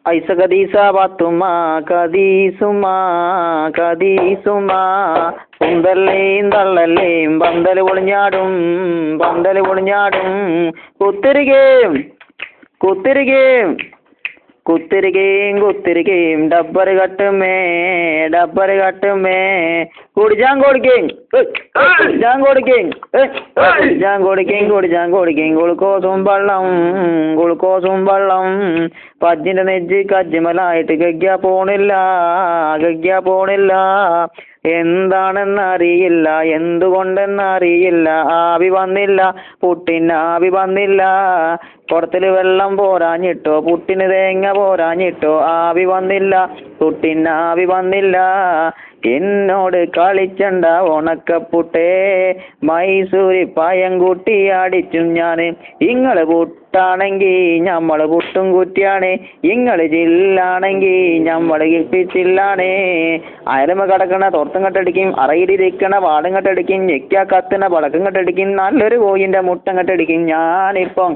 ഐസ കദീസ പാത്തുമ്മ കദീസുമ്മ കദീസുമ്മ കുന്തല്ലേയും തള്ളല്ലേയും പന്തല് പൊളിഞ്ഞാടും പന്തല് പൊളിഞ്ഞാടും കുത്തിരികേം കുത്തിരികേം കുത്തിരികേം കുത്തിരികേം ഡബ്ബറ് കട്ടുമേ ഡബ്ബറ് കട്ടുമേ കുടിച്ചാൻ കൊടുക്കേം കുടിച്ചാൻ കൊടുക്കേം കുടിച്ചാൻ കൊടുക്കേം കുടിച്ചാൻ കൊടുക്കേം ഗുളുക്കോസും വെള്ളം ഗുളുക്കോസും വെള്ളം പജ്ജിന്റെ നെജ്ജ് കജ്ജിമലായിട്ട് ഗഗ്യ പോണില്ല എന്താണെന്നറിയില്ല എന്തുകൊണ്ടെന്നറിയില്ല ആവി വന്നില്ല പുട്ടിന് ആവി വന്നില്ല കുടത്തില് വെള്ളം പോരാഞ്ഞിട്ടോ പുട്ടിന് തേങ്ങ പോരാഞ്ഞിട്ടോ ആവി വന്നില്ല പുട്ടിന് ആവി വന്നില്ല എന്നോട് കളിച്ചണ്ട ഉണക്കപ്പുട്ടേ മൈസൂരി പായം കൂട്ടി അടിച്ചും ഞാന് ഇങ്ങള് പുട്ടാണെങ്കി ഞമ്മള് പുട്ടും കുറ്റിയാണ് ഇങ്ങള് ജില്ലാണെങ്കി ഞമ്മള് കിപ്പിച്ചില്ലാണ് അയലമ കിടക്കണ തോർത്തും കെട്ടടിക്കും അറയിലിരിക്കണ വാടും കെട്ടടിക്കും ഞെക്കാ കത്തണ പടക്കം കെട്ടടിക്കും നല്ലൊരു കോയിന്റെ മുട്ടം കെട്ടടിക്കും ഞാനിപ്പം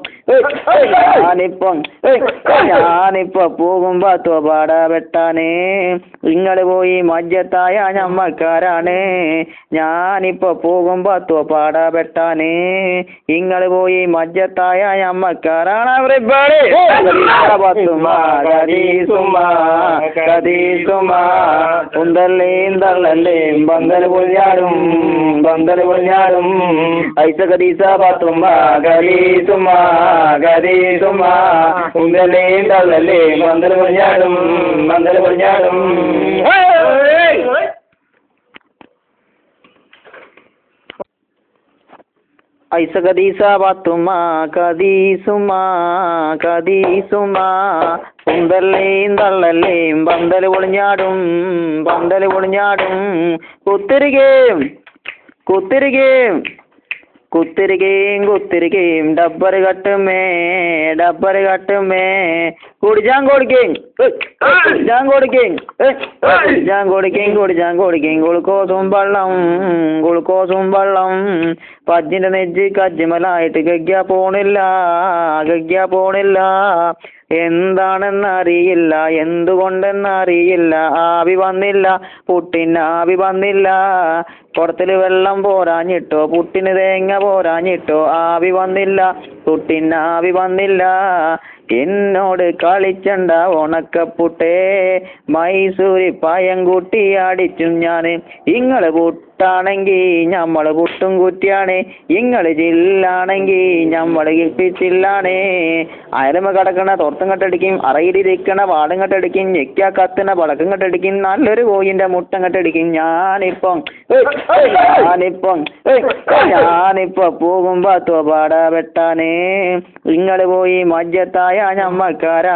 പോകുമ്പോ തോപാട വെട്ടാനേ ഇങ്ങള് പോയി മജ്ജത്തായ ഞമ്മക്കാരാണ് ഞാനിപ്പോ പോകുമ്പോ തോപാട വെട്ടാനേ ഇങ്ങള് പോയി മജ്ജത്തായ ഞമ്മക്കാരാണ് ഉന്തല്ലേയും തള്ളല്ലേയും പന്തല് പൊളിഞ്ഞാടും പന്തല് പൊളിഞ്ഞാടും ഐസ കദീസ പാത്തുമ്മ കദീസുമ്മ കദീസുമ്മ ഉന്തല്ലേയും തള്ളല്ലേയും പന്തല് പൊളിഞ്ഞാടും പന്തല് പൊളിഞ്ഞാടും ഐസ കദീസ പാത്തുമ്മ കദീസുമ്മ കദീസുമ്മ കുന്തല്ലേയും തള്ളല്ലേയും പന്തല് പൊളിഞ്ഞാടും പന്തല് പൊളിഞ്ഞാടും കുത്തിരികേം കുത്തിരികേം കുത്തിരികേം കുത്തിരികേം ഡബ്ബറ് കട്ടുമേ ഡബ്ബറ് കട്ടുമേ കുടിച്ചാൻ കൊടുക്കേം കുടിച്ചാൻ കൊടുക്കേം കുടിച്ചാൻ കൊടുക്കേം കുടിച്ചാൻ കൊടുക്കേം ഗുളുക്കോസും വെള്ളം ഗുളുക്കോസും വെള്ളം പജ്ജിന്റെ നെജ്ജ് കജ്ജിമലായിട്ട് ഗഗ്യ പോണില്ല എന്താണെന്നറിയില്ല എന്തുകൊണ്ടെന്നറിയില്ല ആവി വന്നില്ല പുട്ടിന് ആവി വന്നില്ല കുടത്തില് വെള്ളം പോരാഞ്ഞിട്ടോ പുട്ടിന് തേങ്ങ പോരാഞ്ഞിട്ടോ ആവി വന്നില്ല പുട്ടിന് ആവി വന്നില്ല എന്നോട് കളിച്ചണ്ട ഉണക്കപ്പുട്ടേ മൈസൂരി പായം കൂട്ടി അടിച്ചും ഞാന് ഇങ്ങള് പുട്ടാണെങ്കി ഞമ്മള് പുട്ടും കുറ്റിയാണ് ഇങ്ങള് ജില്ലാണെങ്കി ഞമ്മള് കിപ്പിച്ചില്ലാണ് അയലമ കിടക്കണ തോർത്തും കെട്ടടിക്കും അറയിലിരിക്കണ വാടും കെട്ടടിക്കും ഞെക്കാ കത്തണ പടക്കം കെട്ടടിക്കും നല്ലൊരു കോയിന്റെ മുട്ടം കെട്ടടിക്കും ഞാനിപ്പം പോകുമ്പോ തോപാട വെട്ടാനേ ഇങ്ങള് പോയി മജ്ജത്തായ ഞമ്മക്കാരാ